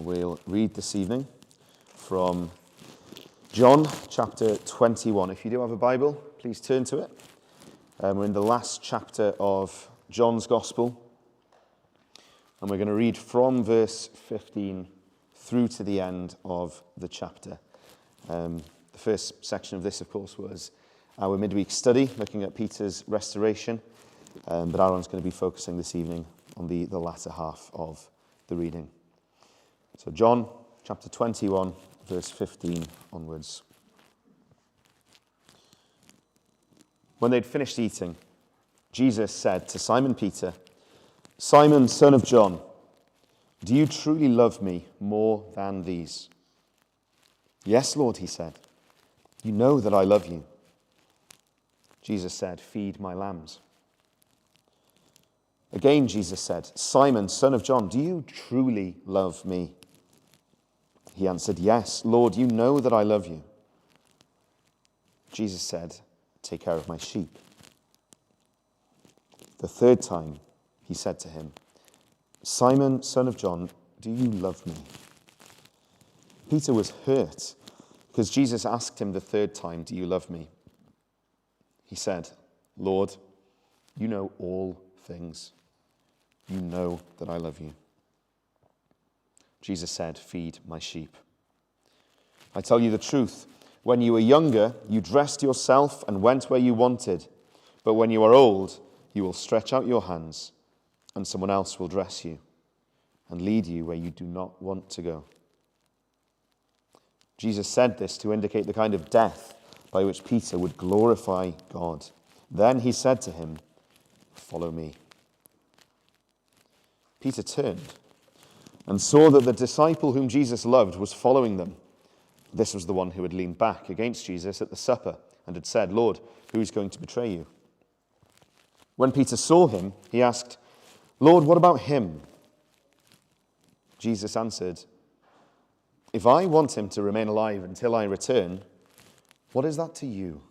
We'll read this evening from John chapter 21. If you do have a Bible, please turn to it. We're in the last chapter of John's Gospel, and we're going to read from verse 15 through to the end of the chapter. The first section of this, of course, was our midweek study, looking at Peter's restoration, but Aaron's going to be focusing this evening on the latter half of the reading. So John chapter 21, verse 15 onwards. When they'd finished eating, Jesus said to Simon Peter, "Simon, son of John, do you truly love me more than these?" "Yes, Lord," he said. "You know that I love you." Jesus said, "Feed my lambs." Again, Jesus said, "Simon, son of John, do you truly love me?" He answered, "Yes, Lord, you know that I love you." Jesus said, "Take care of my sheep." The third time he said to him, "Simon, son of John, do you love me?" Peter was hurt because Jesus asked him the third time, "Do you love me?" He said, "Lord, you know all things. You know that I love you." Jesus said, "Feed my sheep. I tell you the truth, when you were younger, you dressed yourself and went where you wanted. But when you are old, you will stretch out your hands, and someone else will dress you and lead you where you do not want to go." Jesus said this to indicate the kind of death by which Peter would glorify God. Then he said to him, "Follow me." Peter turned and saw that the disciple whom Jesus loved was following them. This was the one who had leaned back against Jesus at the supper and had said, "Lord, who is going to betray you?" When Peter saw him, he asked, "Lord, what about him?" Jesus answered, "If I want him to remain alive until I return, what is that to you?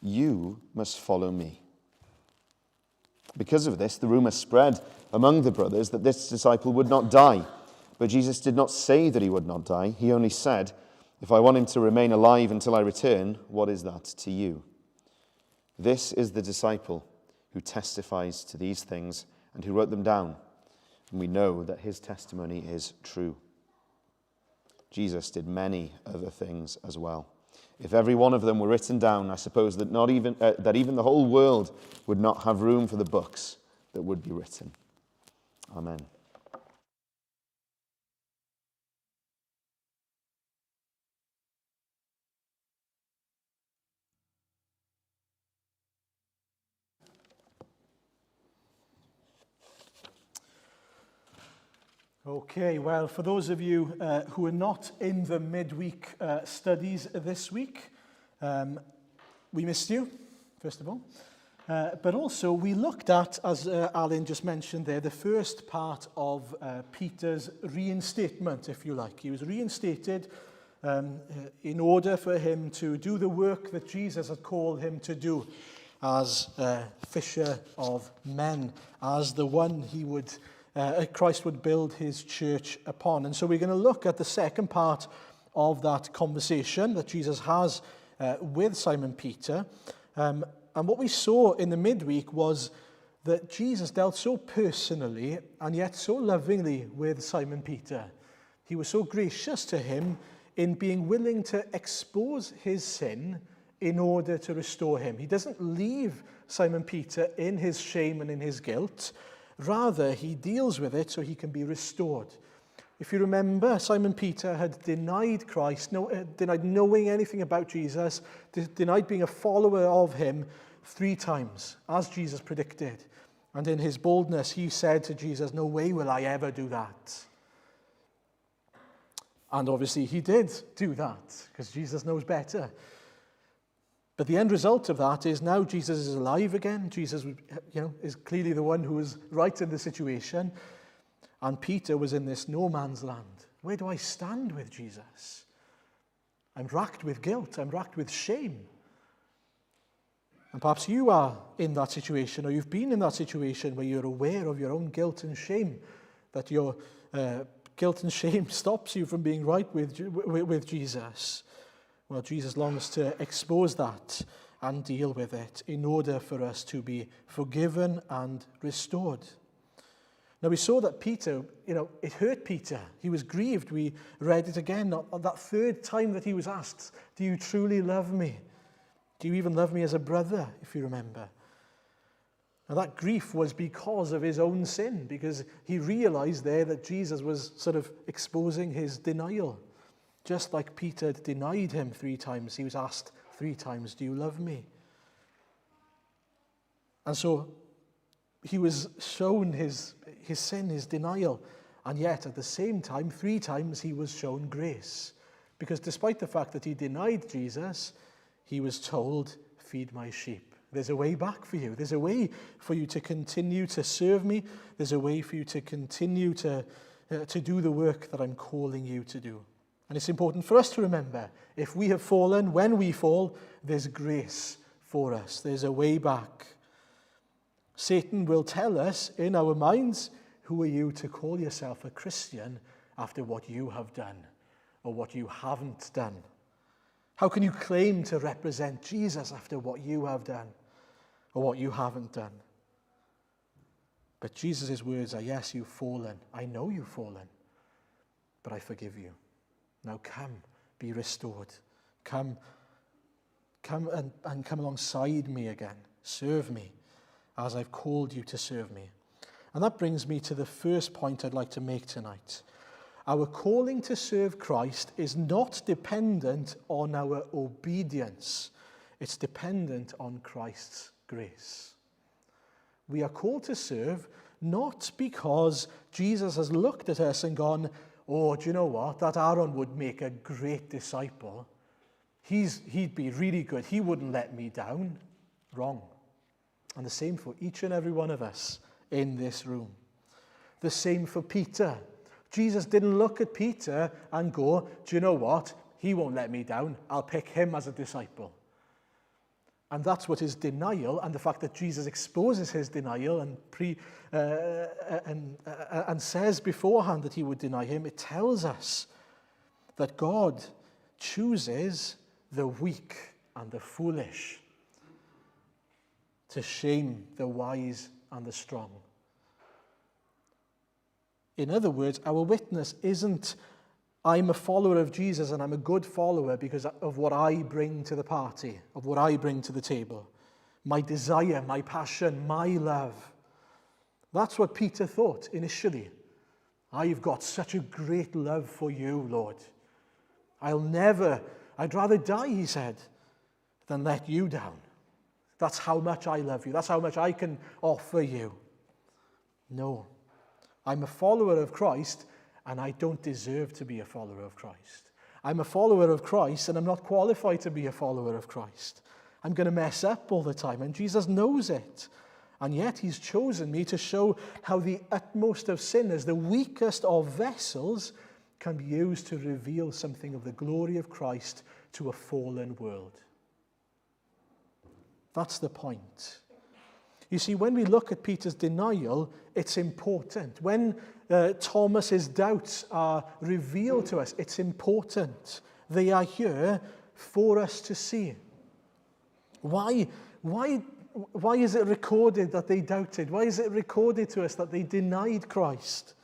You must follow me." Because of this, the rumor spread among the brothers that this disciple would not die. But Jesus did not say that he would not die. He only said, "If I want him to remain alive until I return, what is that to you?" This is the disciple who testifies to these things and who wrote them down. And we know that his testimony is true. Jesus did many other things as well. If every one of them were written down, I suppose that even the whole world would not have room for the books that would be written. Amen. Okay, well, for those of you who are not in the midweek studies this week, we missed you, first of all. But also, we looked at, as Alan just mentioned there, the first part of Peter's reinstatement, if you like. He was reinstated in order for him to do the work that Jesus had called him to do as a fisher of men, as the one Christ would build his church upon. And so we're going to look at the second part of that conversation that Jesus has with Simon Peter. And what we saw in the midweek was that Jesus dealt so personally and yet so lovingly with Simon Peter. He was so gracious to him in being willing to expose his sin in order to restore him. He doesn't leave Simon Peter in his shame and in his guilt. Rather, he deals with it so he can be restored. If you remember, Simon Peter had denied Christ, denied knowing anything about Jesus, denied being a follower of him 3 times, as Jesus predicted. And in his boldness, he said to Jesus, "No way will I ever do that." And obviously he did do that, because Jesus knows better. But the end result of that is now Jesus is alive again. Jesus, is clearly the one who was right in the situation. And Peter was in this no man's land. Where do I stand with Jesus? I'm racked with guilt. I'm racked with shame. And perhaps you are in that situation, or you've been in that situation where you're aware of your own guilt and shame, that you're guilt and shame stops you from being right with Jesus, well, Jesus longs to expose that and deal with it in order for us to be forgiven and restored. Now, we saw that Peter, it hurt Peter. He was grieved. We read it again on that third time that he was asked, do you truly love me? Do you even love me as a brother, if you remember? Now, that grief was because of his own sin, because he realized there that Jesus was sort of exposing his denial. Just like Peter denied him 3 times, he was asked 3 times, do you love me? And so he was shown his sin, his denial, and yet at the same time, 3 times he was shown grace. Because despite the fact that he denied Jesus, he was told, feed my sheep. There's a way back for you. There's a way for you to continue to serve me. There's a way for you to continue to do the work that I'm calling you to do. And it's important for us to remember, if we have fallen, when we fall, there's grace for us. There's a way back. Satan will tell us in our minds, who are you to call yourself a Christian after what you have done or what you haven't done? How can you claim to represent Jesus after what you have done or what you haven't done? But Jesus' words are, yes, you've fallen. I know you've fallen, but I forgive you. Now come, be restored. Come and come alongside me again. Serve me as I've called you to serve me. And that brings me to the first point I'd like to make tonight. Our calling to serve Christ is not dependent on our obedience. It's dependent on Christ's grace. We are called to serve not because Jesus has looked at us and gone, oh, do you know what? That Aaron would make a great disciple. He'd be really good. He wouldn't let me down. Wrong. And the same for each and every one of us in this room. The same for Peter. Jesus didn't look at Peter and go, do you know what? He won't let me down. I'll pick him as a disciple. And that's what his denial and the fact that Jesus exposes his denial and says beforehand that he would deny him, it tells us that God chooses the weak and the foolish to shame the wise and the strong. In other words, our witness isn't, I'm a follower of Jesus and I'm a good follower because of what I bring to the party, of what I bring to the table. My desire, my passion, my love. That's what Peter thought initially. I've got such a great love for you, Lord. I'd rather die, he said, than let you down. That's how much I love you. That's how much I can offer you. No. I'm a follower of Christ, and I don't deserve to be a follower of Christ. I'm a follower of Christ, and I'm not qualified to be a follower of Christ. I'm going to mess up all the time, and Jesus knows it. And yet he's chosen me to show how the utmost of sinners, the weakest of vessels, can be used to reveal something of the glory of Christ to a fallen world. That's the point. You see, when we look at Peter's denial, it's important. When Thomas's doubts are revealed to us, it's important. They are here for us to see. Why is it recorded that they doubted? Why is it recorded to us that they denied Christ?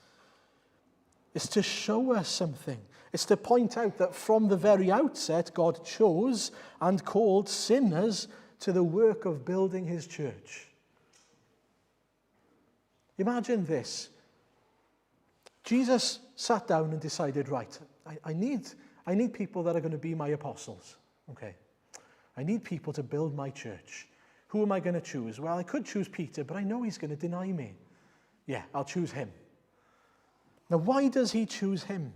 It's to show us something. It's to point out that from the very outset, God chose and called sinners to the work of building his church. Imagine this. Jesus sat down and decided, right, I need people that are going to be my apostles. Okay. I need people to build my church. Who am I going to choose? Well, I could choose Peter, but I know he's going to deny me. Yeah, I'll choose him. Now, why does he choose him?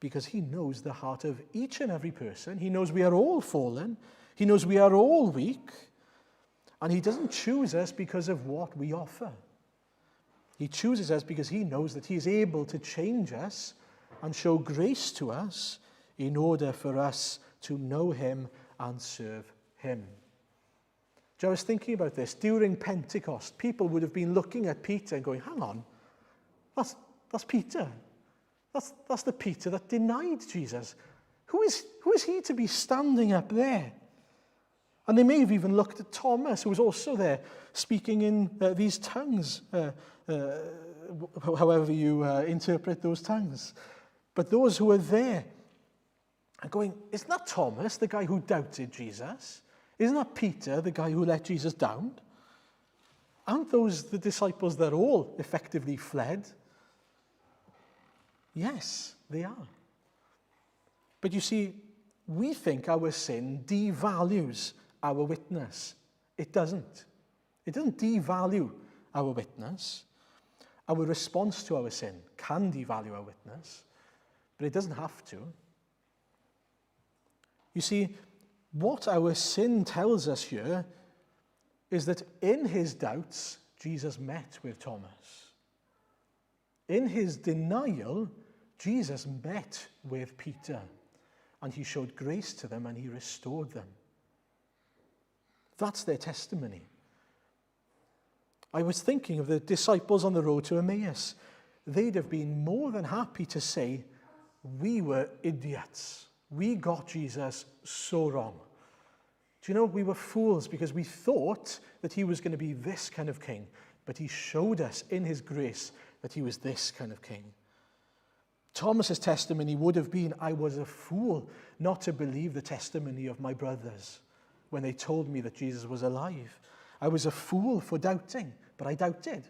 Because he knows the heart of each and every person. He knows we are all fallen. He knows we are all weak. And he doesn't choose us because of what we offer. He chooses us because he knows that he is able to change us and show grace to us in order for us to know him and serve him. I was thinking about this. During Pentecost, people would have been looking at Peter and going, hang on, that's Peter. That's the Peter that denied Jesus. Who is he to be standing up there? And they may have even looked at Thomas, who was also there, speaking in these tongues, however you interpret those tongues. But those who were there are going, isn't that Thomas, the guy who doubted Jesus? Isn't that Peter, the guy who let Jesus down? Aren't those the disciples that all effectively fled? Yes, they are. But you see, we think our sin devalues our witness. It doesn't. It doesn't devalue our witness. Our response to our sin can devalue our witness, but it doesn't have to. You see, what our sin tells us here is that in his doubts, Jesus met with Thomas. In his denial, Jesus met with Peter, and he showed grace to them and he restored them. That's their testimony. I was thinking of the disciples on the road to Emmaus. They'd have been more than happy to say, we were idiots. We got Jesus so wrong. Do you know, we were fools because we thought that he was going to be this kind of king, but he showed us in his grace that he was this kind of king. Thomas's testimony would have been, I was a fool not to believe the testimony of my brothers when they told me that Jesus was alive. I was a fool for doubting, but I doubted.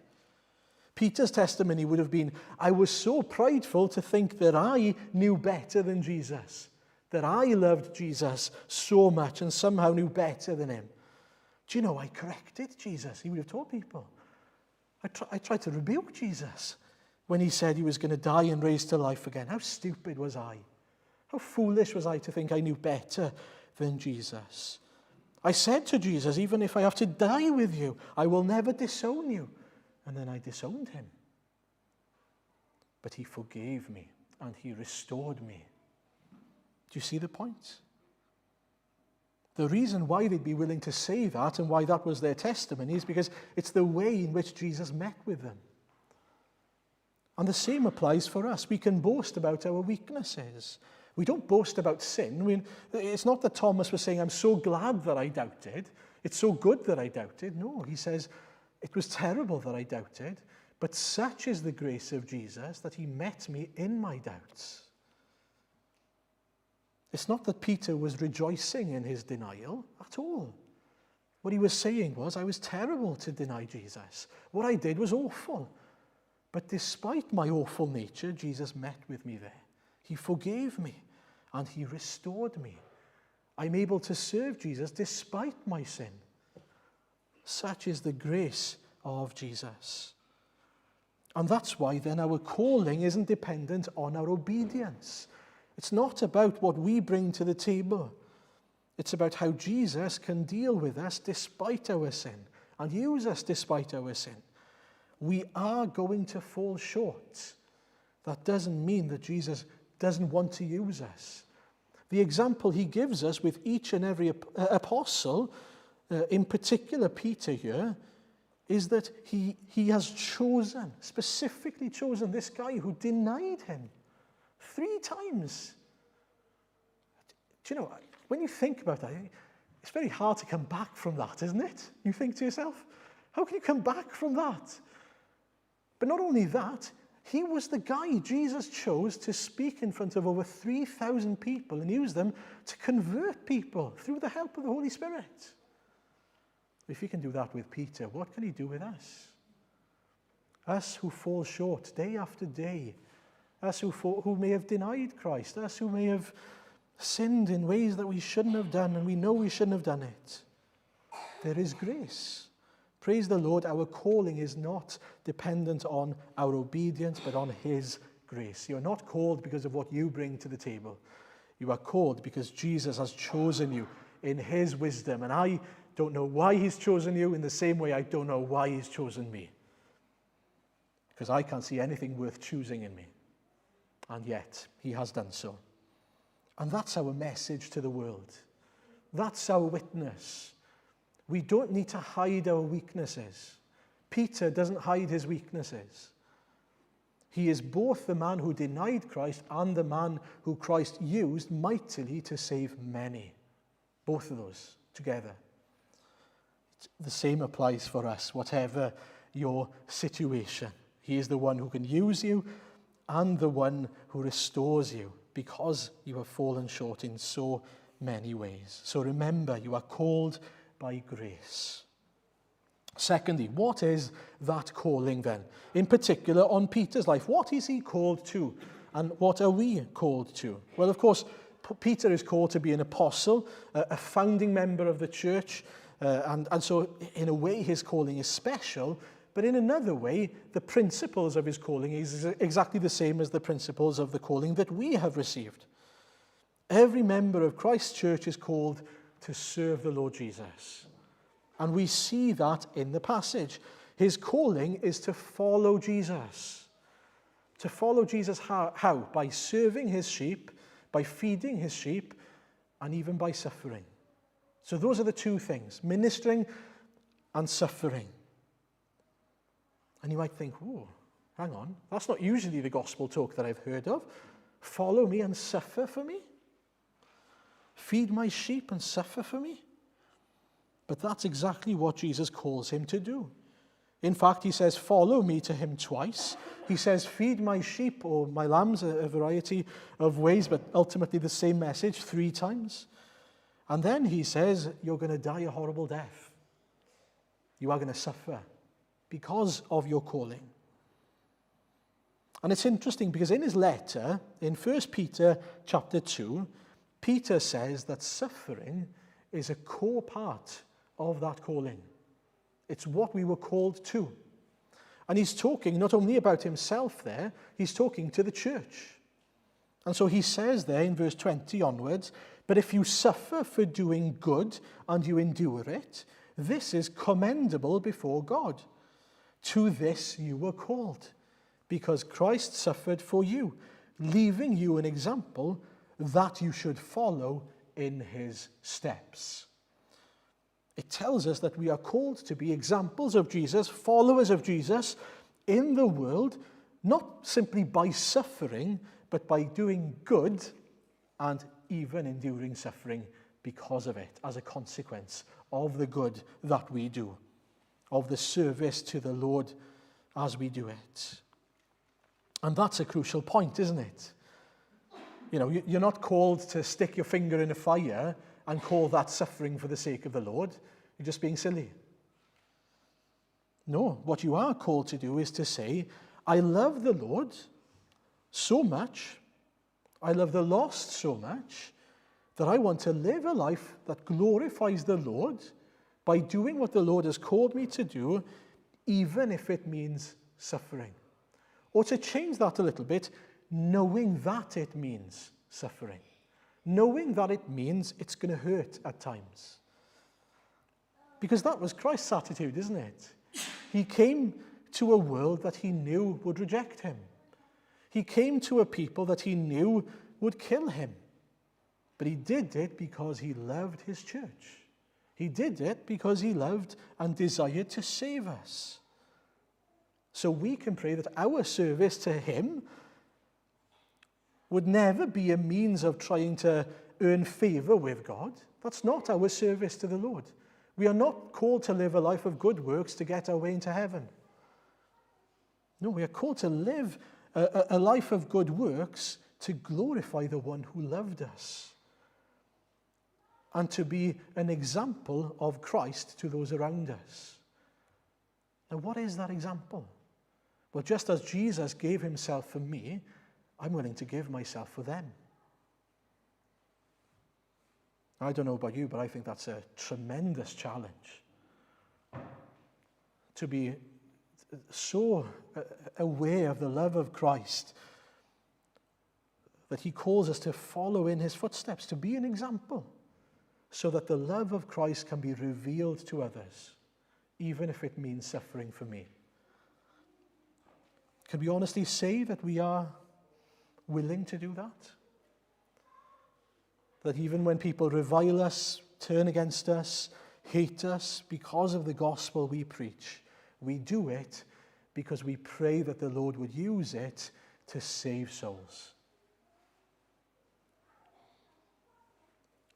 Peter's testimony would have been, I was so prideful to think that I knew better than Jesus, that I loved Jesus so much and somehow knew better than him. Do you know, I corrected Jesus, he would have told people. I tried to rebuke Jesus when he said he was going to die and raise to life again. How stupid was I? How foolish was I to think I knew better than Jesus? I said to Jesus, even if I have to die with you, I will never disown you. And then I disowned him. But he forgave me and he restored me. Do you see the point? The reason why they'd be willing to say that and why that was their testimony is because it's the way in which Jesus met with them. And the same applies for us. We can boast about our weaknesses. We don't boast about sin. It's not that Thomas was saying, I'm so glad that I doubted. It's so good that I doubted. No, he says, it was terrible that I doubted, but such is the grace of Jesus that he met me in my doubts. It's not that Peter was rejoicing in his denial at all. What he was saying was, I was terrible to deny Jesus. What I did was awful. But despite my awful nature, Jesus met with me there. He forgave me and he restored me. I'm able to serve Jesus despite my sin. Such is the grace of Jesus. And that's why then our calling isn't dependent on our obedience. It's not about what we bring to the table. It's about how Jesus can deal with us despite our sin and use us despite our sin. We are going to fall short. That doesn't mean that Jesus doesn't want to use us. The example he gives us with each and every apostle, in particular Peter here, is that he has chosen, specifically chosen this guy who denied him 3 times. Do you know, when you think about that, it's very hard to come back from that, isn't it? You think to yourself, how can you come back from that? But not only that, he was the guy Jesus chose to speak in front of over 3,000 people and use them to convert people through the help of the Holy Spirit. If he can do that with Peter, what can he do with us? Us who fall short day after day. Us who may have denied Christ. Us who may have sinned in ways that we shouldn't have done, and we know we shouldn't have done it. There is grace. Praise the Lord, our calling is not dependent on our obedience, but on his grace. You're not called because of what you bring to the table. You are called because Jesus has chosen you in his wisdom. And I don't know why he's chosen you in the same way I don't know why he's chosen me. Because I can't see anything worth choosing in me. And yet, he has done so. And that's our message to the world. That's our witness. We don't need to hide our weaknesses. Peter doesn't hide his weaknesses. He is both the man who denied Christ and the man who Christ used mightily to save many. Both of those together. The same applies for us, whatever your situation. He is the one who can use you and the one who restores you because you have fallen short in so many ways. So remember, you are called by grace. Secondly, what is that calling then? In particular, on Peter's life, what is he called to? And what are we called to? Well, of course, Peter is called to be an apostle, a founding member of the church, and so in a way his calling is special, but in another way, the principles of his calling is exactly the same as the principles of the calling that we have received. Every member of Christ's church is called to serve the Lord Jesus. And we see that in the passage. His calling is to follow Jesus. To follow Jesus how? By serving his sheep, by feeding his sheep, and even by suffering. So those are the two things, ministering and suffering. And you might think, oh, hang on, that's not usually the gospel talk that I've heard of. Follow me and suffer for me? Feed my sheep and suffer for me? But that's exactly what Jesus calls him to do. In fact, he says, follow me to him twice. He says, feed my sheep or my lambs, a variety of ways, but ultimately the same message 3 times. And then he says, you're going to die a horrible death. You are going to suffer because of your calling. And it's interesting because in his letter, in 1 Peter chapter 2, Peter says that suffering is a core part of that calling. It's what we were called to. And he's talking not only about himself there, he's talking to the church. And so he says there in verse 20 onwards, but if you suffer for doing good and you endure it, this is commendable before God. To this you were called, because Christ suffered for you, leaving you an example that you should follow in his steps. It tells us that we are called to be examples of Jesus, followers of Jesus in the world, not simply by suffering, but by doing good and even enduring suffering because of it, as a consequence of the good that we do, of the service to the Lord as we do it. And that's a crucial point, isn't it? You know, you're not called to stick your finger in a fire and call that suffering for the sake of the Lord. You're just being silly. No, what you are called to do is to say, I love the Lord so much, I love the lost so much, that I want to live a life that glorifies the Lord by doing what the Lord has called me to do, even if it means suffering. Or to change that a little bit, knowing that it means suffering. Knowing that it means it's going to hurt at times. Because that was Christ's attitude, isn't it? He came to a world that he knew would reject him. He came to a people that he knew would kill him. But he did it because he loved his church. He did it because he loved and desired to save us. So we can pray that our service to him would never be a means of trying to earn favor with God. That's not our service to the Lord. We are not called to live a life of good works to get our way into heaven. No, we are called to live a life of good works to glorify the one who loved us and to be an example of Christ to those around us. Now, what is that example? Well, just as Jesus gave himself for me, I'm willing to give myself for them. I don't know about you, but I think that's a tremendous challenge. To be so aware of the love of Christ that he calls us to follow in his footsteps, to be an example, so that the love of Christ can be revealed to others, even if it means suffering for me. Can we honestly say that we are willing to do that? That even when people revile us, turn against us, hate us because of the gospel we preach, we do it because we pray that the Lord would use it to save souls.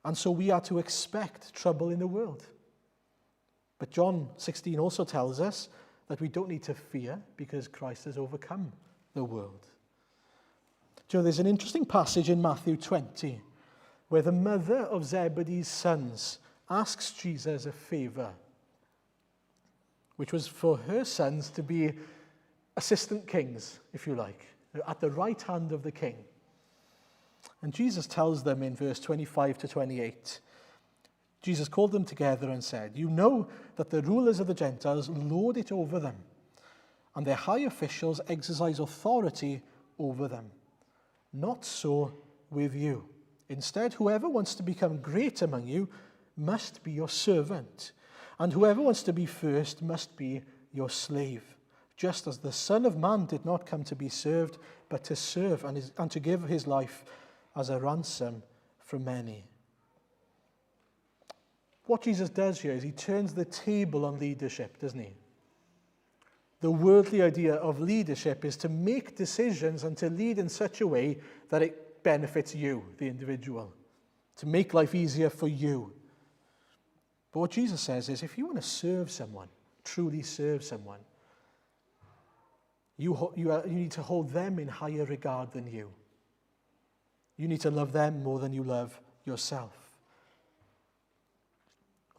And so we are to expect trouble in the world. But John 16 also tells us that we don't need to fear because Christ has overcome the world. So there's an interesting passage in Matthew 20 where the mother of Zebedee's sons asks Jesus a favor, which was for her sons to be assistant kings, if you like, at the right hand of the king. And Jesus tells them in verse 25 to 28, Jesus called them together and said, "You know that the rulers of the Gentiles lord it over them, and their high officials exercise authority over them. Not so with you. Instead, whoever wants to become great among you must be your servant, and whoever wants to be first must be your slave, just as the Son of Man did not come to be served, but to serve and to give his life as a ransom for many." What Jesus does here is he turns the table on leadership, doesn't he? The worldly idea of leadership is to make decisions and to lead in such a way that it benefits you, the individual, to make life easier for you. But what Jesus says is, if you want to serve someone, truly serve someone, you need to hold them in higher regard than you. You need to love them more than you love yourself.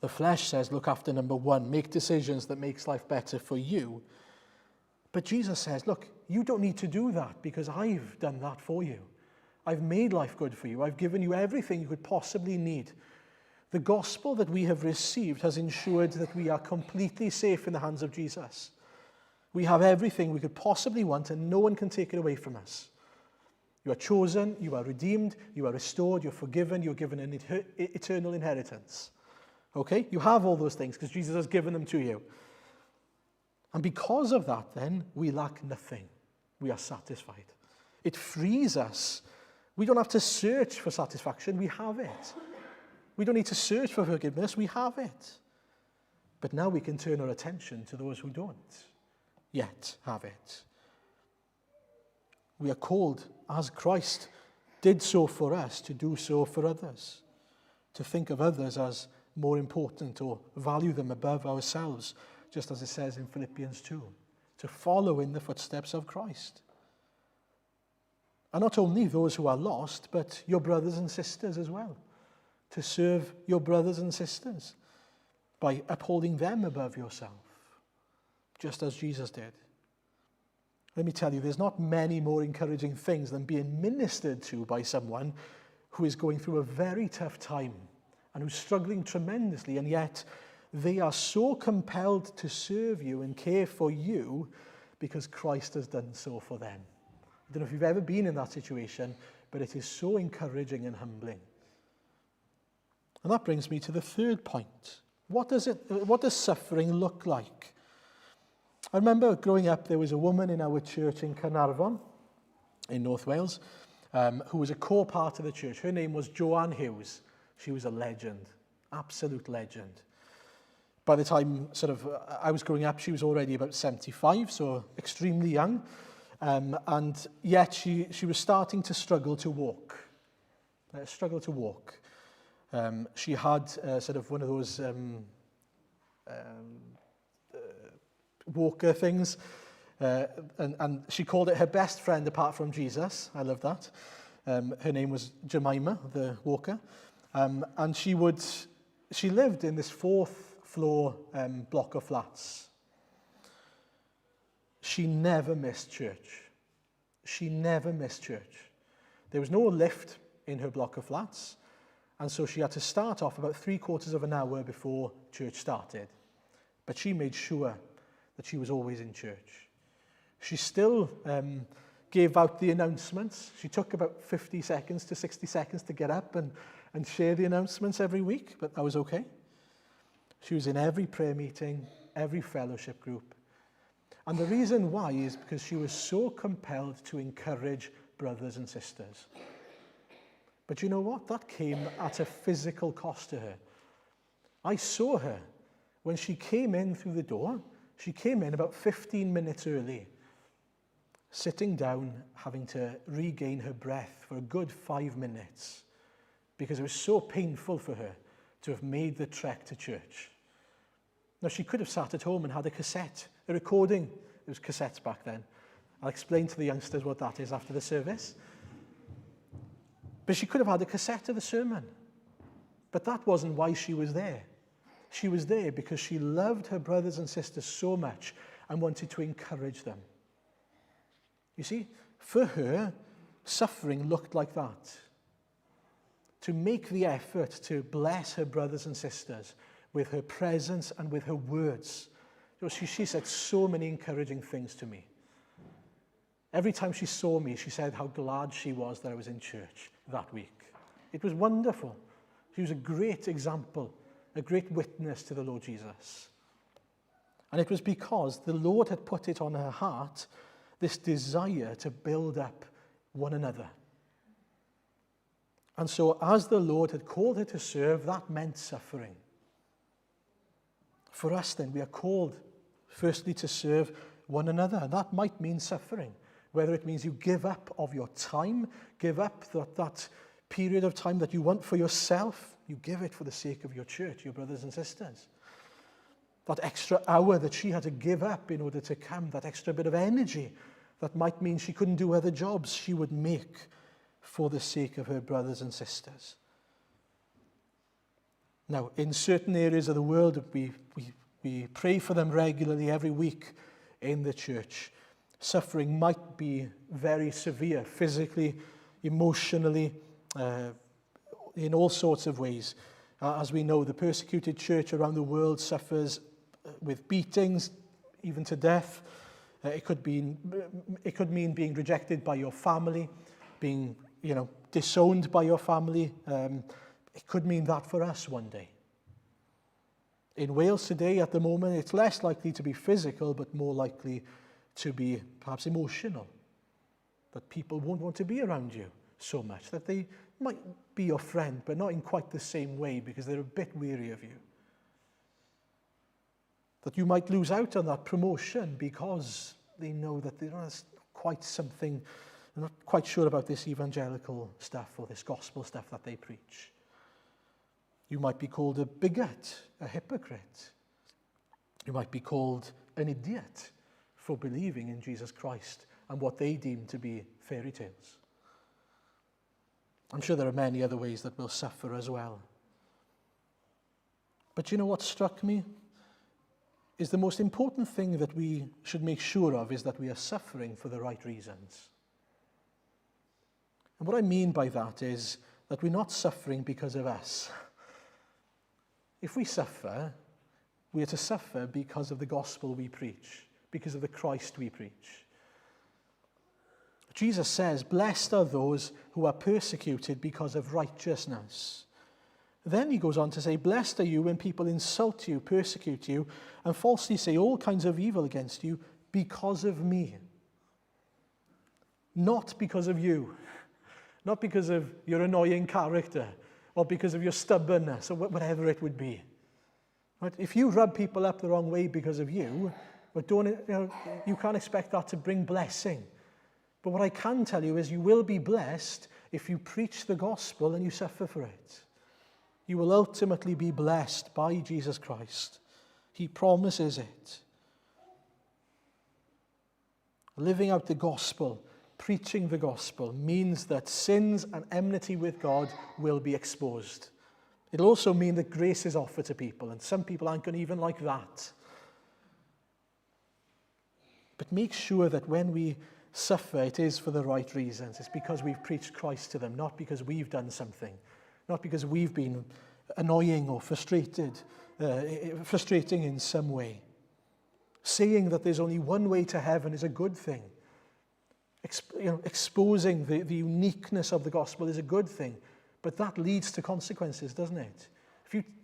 The flesh says, look after number one, make decisions that makes life better for you. But Jesus says, look, you don't need to do that because I've done that for you. I've made life good for you. I've given you everything you could possibly need. The gospel that we have received has ensured that we are completely safe in the hands of Jesus. We have everything we could possibly want and no one can take it away from us. You are chosen, you are redeemed, you are restored, you're forgiven, you're given an eternal inheritance. Okay? You have all those things because Jesus has given them to you. And because of that, then, we lack nothing. We are satisfied. It frees us. We don't have to search for satisfaction. We have it. We don't need to search for forgiveness. We have it. But now we can turn our attention to those who don't yet have it. We are called, as Christ did so for us, to do so for others. To think of others as more important or value them above ourselves, just as it says in Philippians 2, to follow in the footsteps of Christ. And not only those who are lost, but your brothers and sisters as well. To serve your brothers and sisters by upholding them above yourself, just as Jesus did. Let me tell you, there's not many more encouraging things than being ministered to by someone who is going through a very tough time and who's struggling tremendously, and yet they are so compelled to serve you and care for you because Christ has done so for them. I don't know if you've ever been in that situation, but it is so encouraging and humbling. And that brings me to the third point. What does suffering look like? I remember growing up, there was a woman in our church in Carnarvon, in North Wales, who was a core part of the church. Her name was Joanne Hughes. She was a legend, absolute legend. By the time I was growing up, she was already about 75, so extremely young. And yet she was starting to struggle to walk. She had one of those walker things. And she called it her best friend apart from Jesus. I love that. Her name was Jemima, the walker. And she lived in this 4th floor block of flats. She never missed church. There was no lift in her block of flats, and so she had to start off about 3/4 of an hour before church started. But she made sure that she was always in church. She still gave out the announcements. She took about 50 seconds to 60 seconds to get up and share the announcements every week, but that was okay. She was in every prayer meeting, every fellowship group. And the reason why is because she was so compelled to encourage brothers and sisters. But you know what? That came at a physical cost to her. I saw her. When she came in through the door, She came in about 15 minutes early, sitting down, having to regain her breath for a good 5 minutes because it was so painful for her to have made the trek to church. Now, she could have sat at home and had a cassette, a recording. It was cassettes back then. I'll explain to the youngsters what that is after the service. But she could have had a cassette of the sermon. But that wasn't why she was there. She was there because she loved her brothers and sisters so much and wanted to encourage them. You see, for her, suffering looked like that. To make the effort to bless her brothers and sisters with her presence and with her words. She said so many encouraging things to me. Every time she saw me, she said how glad she was that I was in church that week. It was wonderful. She was a great example, a great witness to the Lord Jesus. And it was because the Lord had put it on her heart, this desire to build up one another. And so as the Lord had called her to serve, that meant suffering. For us then, we are called firstly to serve one another. That might mean suffering, whether it means you give up of your time, give up that period of time that you want for yourself, you give it for the sake of your church, your brothers and sisters. That extra hour that she had to give up in order to come, that extra bit of energy, that might mean she couldn't do other jobs, she would make for the sake of her brothers and sisters. Now, in certain areas of the world, we pray for them regularly every week in the church. Suffering might be very severe, physically, emotionally, in all sorts of ways. As we know, the persecuted church around the world suffers with beatings, even to death. It could mean being rejected by your family, being, disowned by your family. It could mean that for us one day. In Wales today, at the moment, it's less likely to be physical, but more likely to be perhaps emotional. That people won't want to be around you so much, that they might be your friend, but not in quite the same way because they're a bit weary of you. That you might lose out on that promotion because they know that there's quite something, they're not quite sure about this evangelical stuff or this gospel stuff that they preach. You might be called a bigot, a hypocrite. You might be called an idiot for believing in Jesus Christ and what they deem to be fairy tales. I'm sure there are many other ways that we'll suffer as well. But you know what struck me? Is the most important thing that we should make sure of is that we are suffering for the right reasons. And what I mean by that is that we're not suffering because of us. If we suffer, we are to suffer because of the gospel we preach, because of the Christ we preach. Jesus says, "Blessed are those who are persecuted because of righteousness." Then he goes on to say, "Blessed are you when people insult you, persecute you, and falsely say all kinds of evil against you because of me." Not because of you. Not because of your annoying character or because of your stubbornness or whatever it would be. Right? If you rub people up the wrong way because of you, but you can't expect that to bring blessing. But what I can tell you is you will be blessed if you preach the gospel and you suffer for it. You will ultimately be blessed by Jesus Christ. He promises it. Living out the gospel, preaching the gospel, means that sins and enmity with God will be exposed. It'll also mean that grace is offered to people, and some people aren't going to even like that. But make sure that when we suffer, it is for the right reasons. It's because we've preached Christ to them, not because we've done something, not because we've been annoying or frustrating in some way. Saying that there's only one way to heaven is a good thing. Exposing the uniqueness of the gospel is a good thing, but that leads to consequences, doesn't it?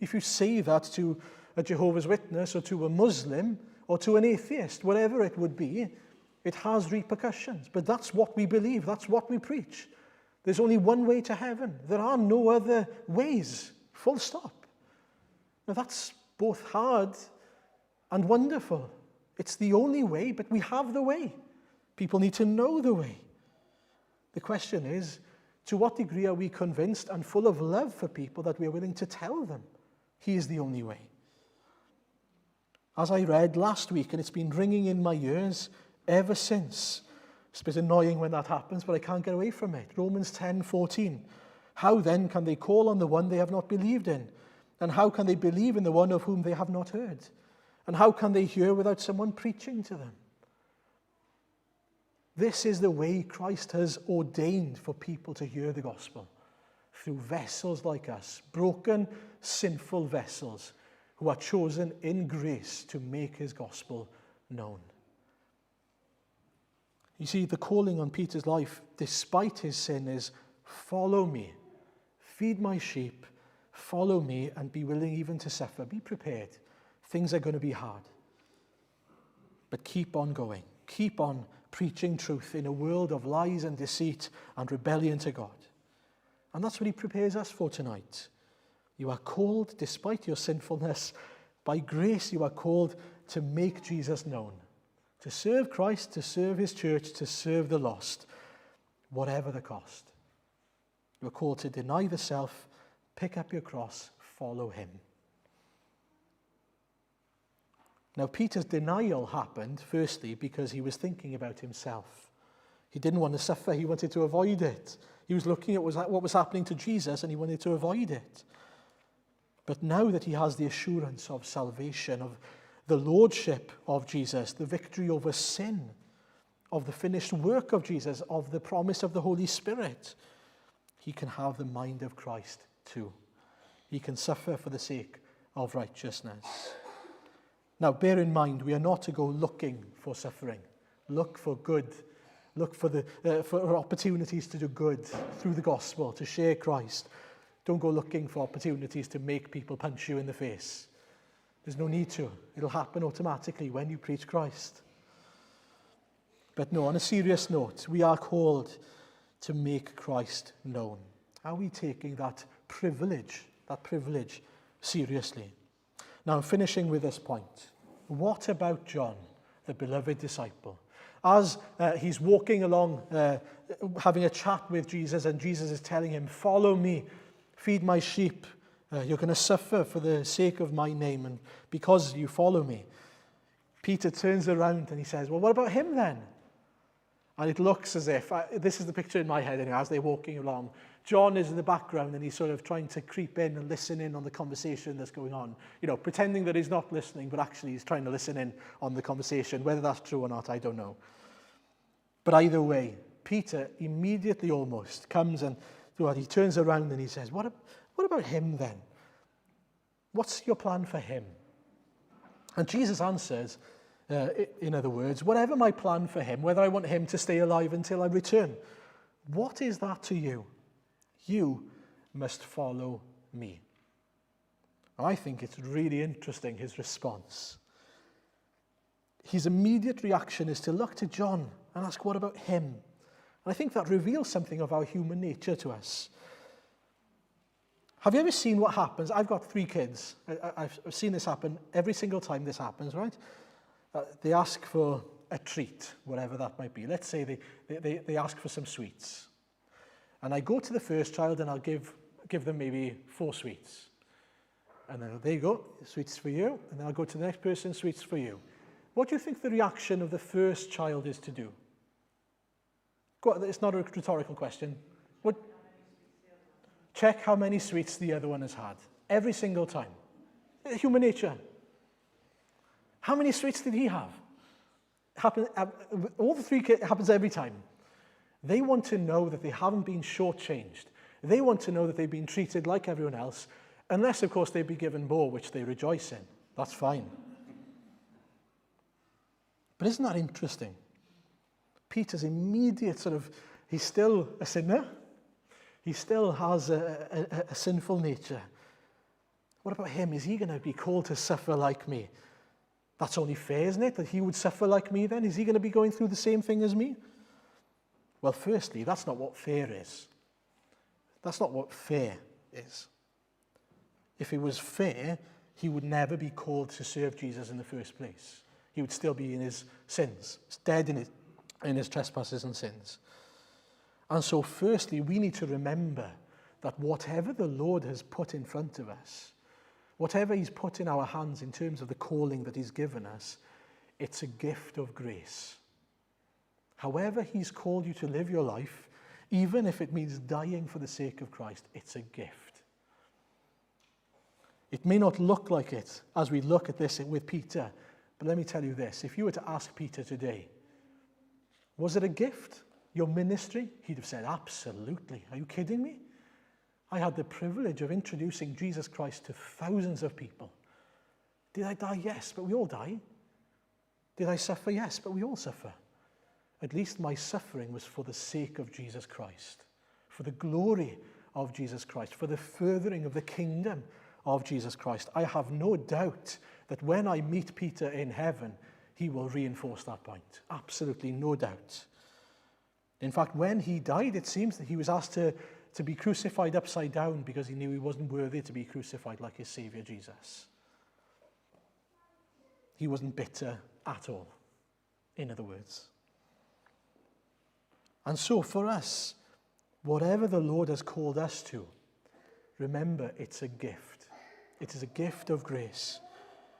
If you say that to a Jehovah's Witness or to a Muslim or to an atheist, whatever it would be, it has repercussions. But that's what we believe. That's what we preach. There's only one way to heaven. There are no other ways. Full stop. Now that's both hard and wonderful. It's the only way, but we have the way. People need to know the way. The question is, to what degree are we convinced and full of love for people that we are willing to tell them he is the only way? As I read last week, and it's been ringing in my ears ever since. It's a bit annoying when that happens, but I can't get away from it. Romans 10:14. How then can they call on the one they have not believed in? And how can they believe in the one of whom they have not heard? And how can they hear without someone preaching to them? This is the way Christ has ordained for people to hear the gospel, through vessels like us, broken, sinful vessels who are chosen in grace to make his gospel known. You see, the calling on Peter's life, despite his sin, is follow me, feed my sheep, follow me, and be willing even to suffer. Be prepared. Things are going to be hard. But keep on going. Keep on preaching truth in a world of lies and deceit and rebellion to God. And that's what he prepares us for tonight. You are called, despite your sinfulness, by grace you are called to make Jesus known, to serve Christ, to serve his church, to serve the lost, whatever the cost. You are called to deny the self, pick up your cross, follow him. Now, Peter's denial happened, firstly, because he was thinking about himself. He didn't want to suffer. He wanted to avoid it. He was looking at what was happening to Jesus, and he wanted to avoid it. But now that he has the assurance of salvation, of the lordship of Jesus, the victory over sin, of the finished work of Jesus, of the promise of the Holy Spirit, he can have the mind of Christ too. He can suffer for the sake of righteousness. Now, bear in mind, we are not to go looking for suffering. Look for good. Look for opportunities to do good through the gospel, to share Christ. Don't go looking for opportunities to make people punch you in the face. There's no need to. It'll happen automatically when you preach Christ. But no, on a serious note, we are called to make Christ known. Are we taking that privilege seriously? Now, I'm finishing with this point. What about John, the beloved disciple? As he's walking along, having a chat with Jesus, and Jesus is telling him, follow me, feed my sheep. You're going to suffer for the sake of my name, and because you follow me. Peter turns around and he says, well, what about him then? And it looks as if, this is the picture in my head anyway, as they're walking along. John is in the background and he's sort of trying to creep in and listen in on the conversation that's going on. You know, pretending that he's not listening, but actually he's trying to listen in on the conversation. Whether that's true or not, I don't know. But either way, Peter immediately almost comes and he turns around and he says, what about him then? What's your plan for him? And Jesus answers, in other words, whatever my plan for him, whether I want him to stay alive until I return, what is that to you? You must follow me. I think it's really interesting, his response. His immediate reaction is to look to John and ask, what about him? And I think that reveals something of our human nature to us. Have you ever seen what happens? I've got 3 kids. I've seen this happen every single time this happens, right? They ask for a treat, whatever that might be. Let's say they ask for some sweets. And I go to the first child and I'll give them maybe 4 sweets. And then there you go, sweets for you. And then I'll go to the next person, sweets for you. What do you think the reaction of the first child is to do? Go on, it's not a rhetorical question. Check how many sweets the other one has had. Every single time. Human nature. How many sweets did he have? All the 3 kids, happens every time. They want to know that they haven't been shortchanged. They want to know that they've been treated like everyone else, unless, of course, they'd be given more, which they rejoice in. That's fine. But isn't that interesting? Peter's immediate he's still a sinner. He still has a sinful nature. What about him? Is he going to be called to suffer like me? That's only fair, isn't it? That he would suffer like me then? Is he going to be going through the same thing as me? Well, firstly, that's not what fair is. That's not what fair is. If it was fair, he would never be called to serve Jesus in the first place. He would still be in his sins, dead in his trespasses and sins. And so firstly, we need to remember that whatever the Lord has put in front of us, whatever he's put in our hands in terms of the calling that he's given us, it's a gift of grace. However he's called you to live your life, even if it means dying for the sake of Christ, it's a gift. It may not look like it as we look at this with Peter, but let me tell you this. If you were to ask Peter today, was it a gift, your ministry? He'd have said, absolutely. Are you kidding me? I had the privilege of introducing Jesus Christ to thousands of people. Did I die? Yes, but we all die. Did I suffer? Yes, but we all suffer. At least my suffering was for the sake of Jesus Christ, for the glory of Jesus Christ, for the furthering of the kingdom of Jesus Christ. I have no doubt that when I meet Peter in heaven, he will reinforce that point. Absolutely no doubt. In fact, when he died, it seems that he was asked to be crucified upside down because he knew he wasn't worthy to be crucified like his Savior Jesus. He wasn't bitter at all, in other words. And so for us, whatever the Lord has called us to, remember it's a gift. It is a gift of grace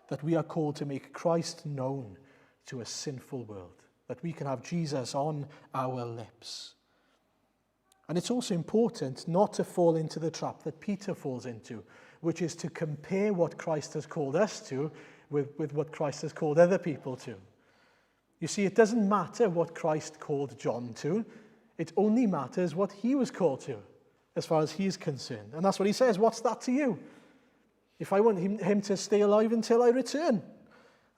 that we are called to make Christ known to a sinful world, that we can have Jesus on our lips. And it's also important not to fall into the trap that Peter falls into, which is to compare what Christ has called us to with what Christ has called other people to. You see, it doesn't matter what Christ called John to. It only matters what he was called to, as far as he is concerned. And that's what he says. What's that to you? If I want him to stay alive until I return.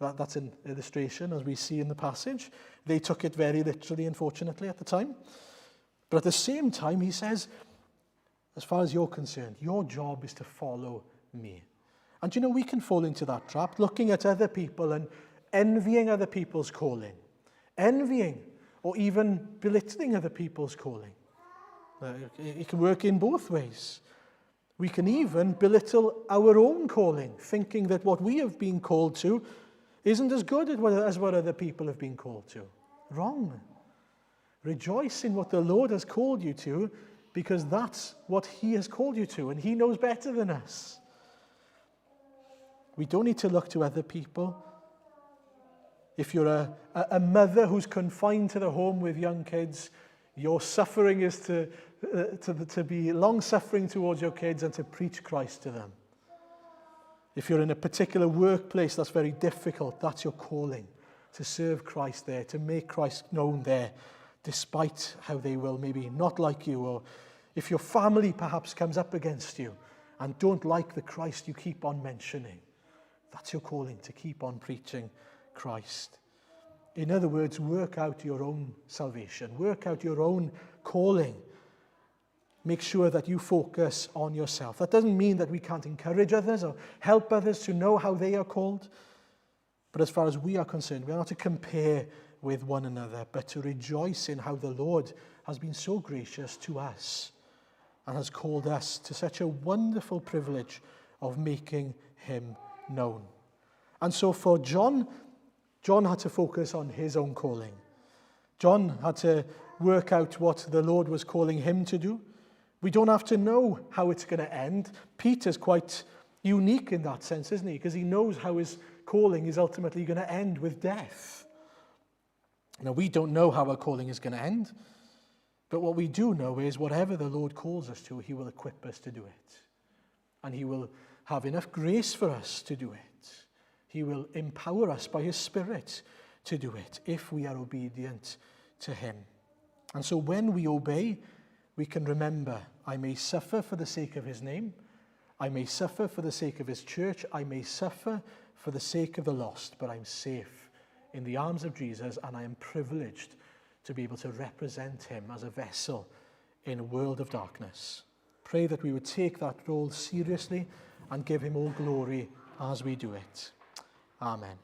That's an illustration, as we see in the passage. They took it very literally, unfortunately, at the time. But at the same time, he says, as far as you're concerned, your job is to follow me. And you know, we can fall into that trap, looking at other people and envying other people's calling. Envying or even belittling other people's calling. It can work in both ways. We can even belittle our own calling, thinking that what we have been called to isn't as good as what other people have been called to. Wrong. Rejoice in what the Lord has called you to, because that's what he has called you to, and he knows better than us. We don't need to look to other people. If you're a mother who's confined to the home with young kids, your suffering is to be long-suffering towards your kids and to preach Christ to them. If you're in a particular workplace that's very difficult, that's your calling, to serve Christ there, to make Christ known there, despite how they will maybe not like you, or if your family perhaps comes up against you and don't like the Christ you keep on mentioning, that's your calling, to keep on preaching Christ. In other words, work out your own salvation, work out your own calling. Make sure that you focus on yourself. That doesn't mean that we can't encourage others or help others to know how they are called. But as far as we are concerned, we are not to compare with one another, but to rejoice in how the Lord has been so gracious to us and has called us to such a wonderful privilege of making him known. And so for John had to focus on his own calling. John had to work out what the Lord was calling him to do. We don't have to know how it's going to end. Peter's quite unique in that sense, isn't he? Because he knows how his calling is ultimately going to end with death. Now, we don't know how our calling is going to end, but what we do know is whatever the Lord calls us to, he will equip us to do it. And he will have enough grace for us to do it. He will empower us by his Spirit to do it if we are obedient to him. And so when we obey, we can remember, I may suffer for the sake of his name, I may suffer for the sake of his church, I may suffer for the sake of the lost, but I'm safe in the arms of Jesus, and I am privileged to be able to represent him as a vessel in a world of darkness. Pray that we would take that role seriously and give him all glory as we do it. Amen.